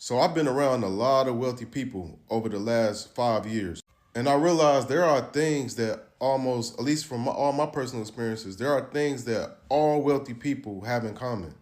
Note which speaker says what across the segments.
Speaker 1: So I've been around a lot of wealthy people over the last 5 years. And I realized there are things that almost, at least from all my personal experiences, there are things that all wealthy people have in common.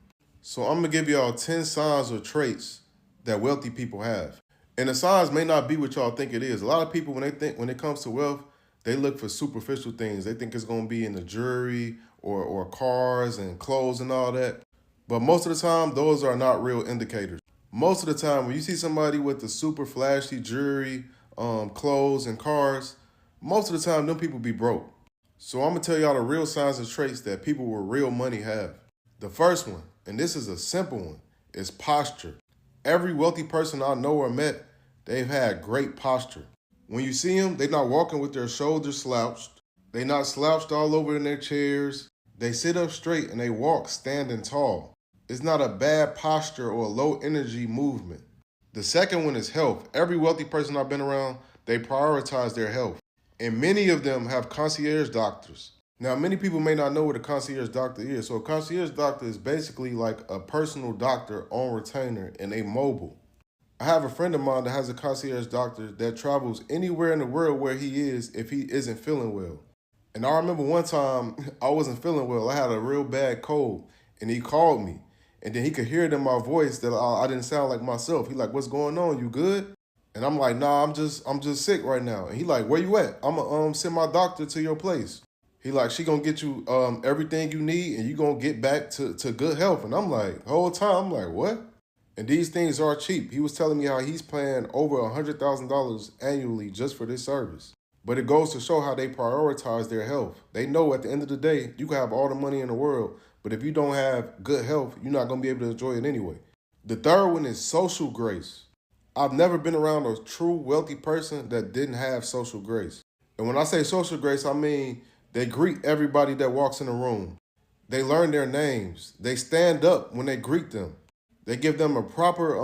Speaker 1: So I'm gonna give y'all 10 signs or traits that wealthy people have. And the signs may not be what y'all think it is. A lot of people when it comes to wealth, they look for superficial things. They think it's gonna be in the jewelry or cars and clothes and all that. But most of the time, those are not real indicators. Most of the time, when you see somebody with the super flashy jewelry, clothes, and cars, most of the time, them people be broke. So I'm gonna tell y'all the real signs and traits that people with real money have. The first one, and this is a simple one, is posture. Every wealthy person I know or met, they've had great posture. When you see them, they're not walking with their shoulders slouched. They not slouched all over in their chairs. They sit up straight and they walk standing tall. It's not a bad posture or a low energy movement. The second one is health. Every wealthy person I've been around, they prioritize their health. And many of them have concierge doctors. Now, many people may not know what a concierge doctor is. So a concierge doctor is basically like a personal doctor on retainer and a mobile. I have a friend of mine that has a concierge doctor that travels anywhere in the world where he is if he isn't feeling well. And I remember one time I wasn't feeling well. I had a real bad cold and he called me. And then he could hear it in my voice that I didn't sound like myself. He like, "What's going on? You good?" And I'm like, "Nah, I'm just sick right now." And he like, "Where you at?" I'ma send my doctor to your place. He like, "She gonna get you everything you need and you gonna get back to good health." And I'm like, the whole time, I'm like, "What?" And these things are cheap. He was telling me how he's paying over $100,000 annually just for this service. But it goes to show how they prioritize their health. They know at the end of the day, you can have all the money in the world, but if you don't have good health, you're not going to be able to enjoy it anyway. The third one is social grace. I've never been around a true wealthy person that didn't have social grace. And when I say social grace, I mean they greet everybody that walks in the room. They learn their names. They stand up when they greet them. They give them a proper,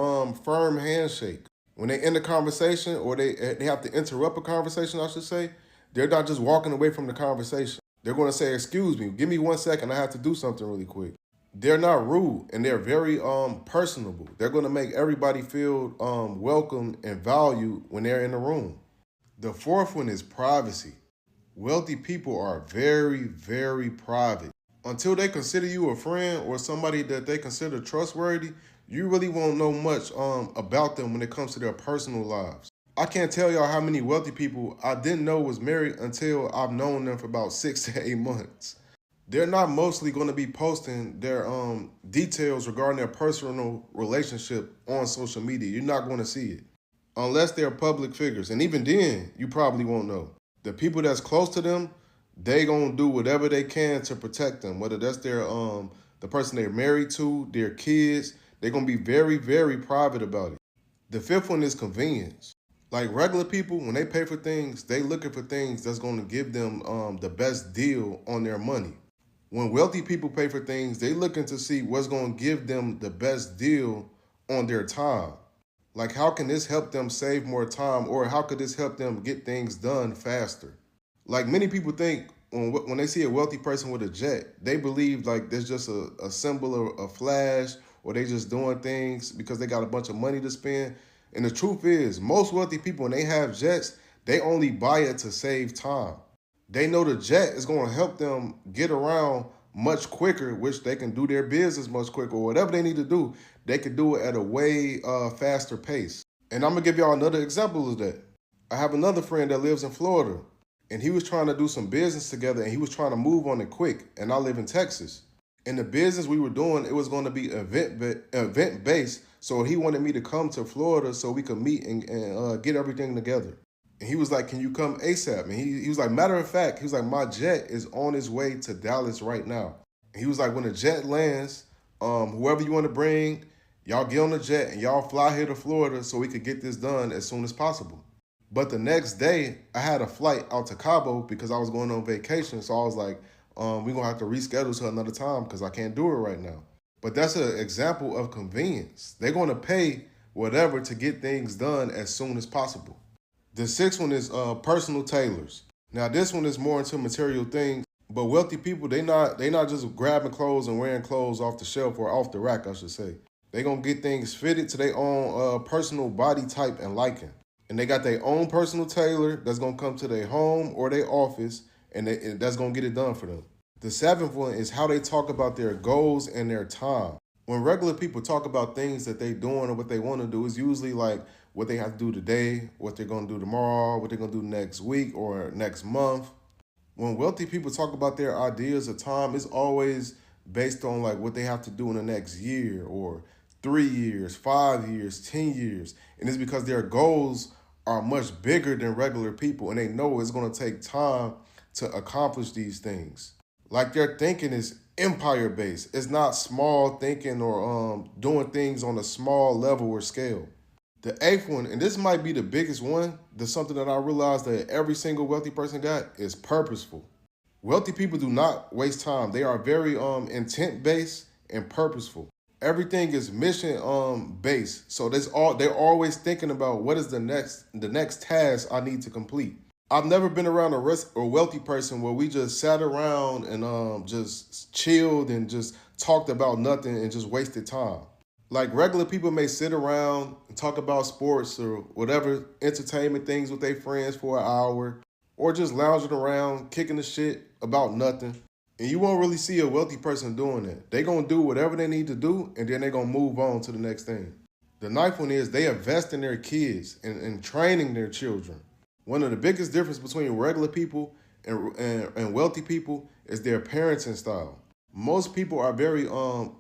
Speaker 1: firm handshake. When they end a conversation or they have to interrupt a conversation, I should say, they're not just walking away from the conversation. They're going to say, "Excuse me, give me 1 second. I have to do something really quick." They're not rude and they're very personable. They're going to make everybody feel welcome and valued when they're in the room. The fourth one is privacy. Wealthy people are very, very private. Until they consider you a friend or somebody that they consider trustworthy, you really won't know much about them when it comes to their personal lives. I can't tell y'all how many wealthy people I didn't know was married until I've known them for about 6 to 8 months. They're not mostly going to be posting their details regarding their personal relationship on social media. You're not going to see it unless they're public figures. And even then, you probably won't know. The people that's close to them, they gonna do whatever they can to protect them, whether that's their the person they're married to, their kids. They're gonna be very, very private about it. The fifth one is convenience. Like regular people, when they pay for things, they looking for things that's gonna give them the best deal on their money. When wealthy people pay for things, they looking to see what's gonna give them the best deal on their time. Like, how can this help them save more time, or how could this help them get things done faster? Like, many people think when they see a wealthy person with a jet, they believe like there's just a symbol or a flash, or they just doing things because they got a bunch of money to spend. And the truth is, most wealthy people, when they have jets, they only buy it to save time. They know the jet is going to help them get around much quicker, which they can do their business much quicker, or whatever they need to do, they can do it at a way faster pace. And I'm going to give y'all another example of that. I have another friend that lives in Florida, and he was trying to do some business together, and he was trying to move on it quick, and I live in Texas. And the business we were doing, it was going to be event based, so he wanted me to come to Florida so we could meet and get everything together. And he was like, "Can you come ASAP?" And he was like, matter of fact, he was like, "My jet is on its way to Dallas right now." And he was like, "When the jet lands, whoever you want to bring, y'all get on the jet and y'all fly here to Florida so we could get this done as soon as possible." But the next day, I had a flight out to Cabo because I was going on vacation. So I was like, we're going to have to reschedule to another time because I can't do it right now. But that's an example of convenience. They're going to pay whatever to get things done as soon as possible. The sixth one is personal tailors. Now, this one is more into material things, but wealthy people, they not just grabbing clothes and wearing clothes off the shelf or off the rack, I should say. They gonna get things fitted to their own personal body type and liking. And they got their own personal tailor that's gonna come to their home or their office, and that's gonna get it done for them. The seventh one is how they talk about their goals and their time. When regular people talk about things that they doing or what they want to do, it's usually like what they have to do today, what they're gonna do tomorrow, what they're gonna do next week or next month. When wealthy people talk about their ideas of time, it's always based on like what they have to do in the next year or 3 years, 5 years, 10 years. And it's because their goals are much bigger than regular people and they know it's going to take time to accomplish these things. Like their thinking is empire based. It's not small thinking or doing things on a small level or scale. The eighth one, and this might be the biggest one, the something that I realized that every single wealthy person got is purposeful. Wealthy people do not waste time. They are very intent based and purposeful. Everything is mission based. So they're always thinking about what is the next task I need to complete. I've never been around a wealthy person where we just sat around and just chilled and just talked about nothing and just wasted time. Like regular people may sit around and talk about sports or whatever entertainment things with their friends for an hour, or just lounging around, kicking the shit about nothing. And you won't really see a wealthy person doing that. They're going to do whatever they need to do, and then they're going to move on to the next thing. The ninth one is they invest in their kids and training their children. One of the biggest difference between regular people and wealthy people is their parenting style. Most people are very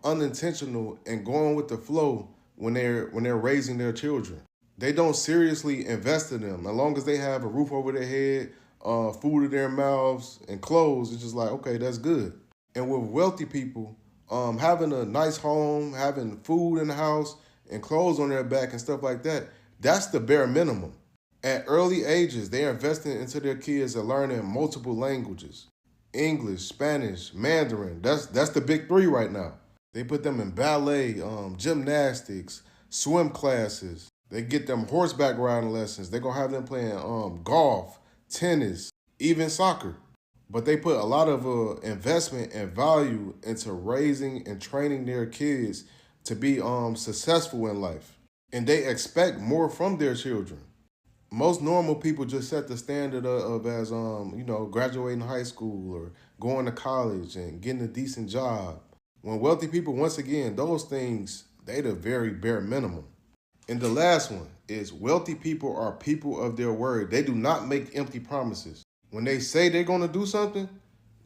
Speaker 1: unintentional and going with the flow when they're raising their children. They don't seriously invest in them. As long as they have a roof over their head, food in their mouths, and clothes, it's just like, okay, that's good. And with wealthy people, having a nice home, having food in the house, and clothes on their back and stuff like that, that's the bare minimum. At early ages, they're investing into their kids and learning multiple languages. English, Spanish, Mandarin. That's the big three right now. They put them in ballet, gymnastics, swim classes. They get them horseback riding lessons. They're gonna have them playing golf, tennis, even soccer. But they put a lot of investment and value into raising and training their kids to be successful in life. And they expect more from their children. Most normal people just set the standard of as graduating high school or going to college and getting a decent job. When wealthy people, once again, those things, they the very bare minimum. And the last one is wealthy people are people of their word. They do not make empty promises. When they say they're going to do something,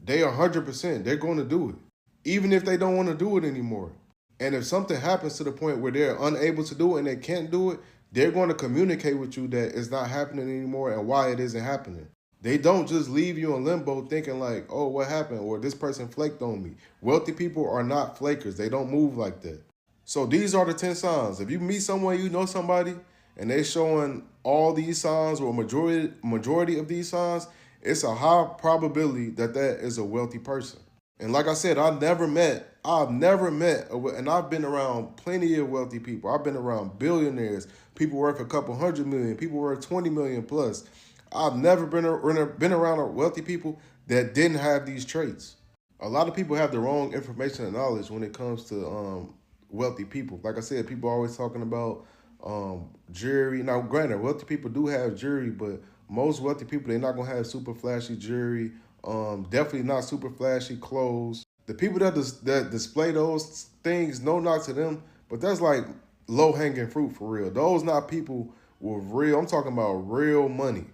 Speaker 1: they 100%, they're going to do it. Even if they don't want to do it anymore. And if something happens to the point where they're unable to do it and they can't do it, they're going to communicate with you that it's not happening anymore and why it isn't happening. They don't just leave you in limbo thinking like, oh, what happened? Or this person flaked on me. Wealthy people are not flakers. They don't move like that. So these are the 10 signs. If you meet someone, you know somebody, and they're showing all these signs or majority of these signs, it's a high probability that that is a wealthy person. And like I said, I've never met, and I've been around plenty of wealthy people. I've been around billionaires, people worth a couple hundred million, people worth 20 million plus. I've never been around wealthy people that didn't have these traits. A lot of people have the wrong information and knowledge when it comes to wealthy people. Like I said, people are always talking about jewelry. Now, granted, wealthy people do have jewelry, but most wealthy people, they're not going to have super flashy jewelry. Definitely not super flashy clothes. The people that display those things, no knock to them, but that's like low hanging fruit for real. Those not people with real. I'm talking about real money.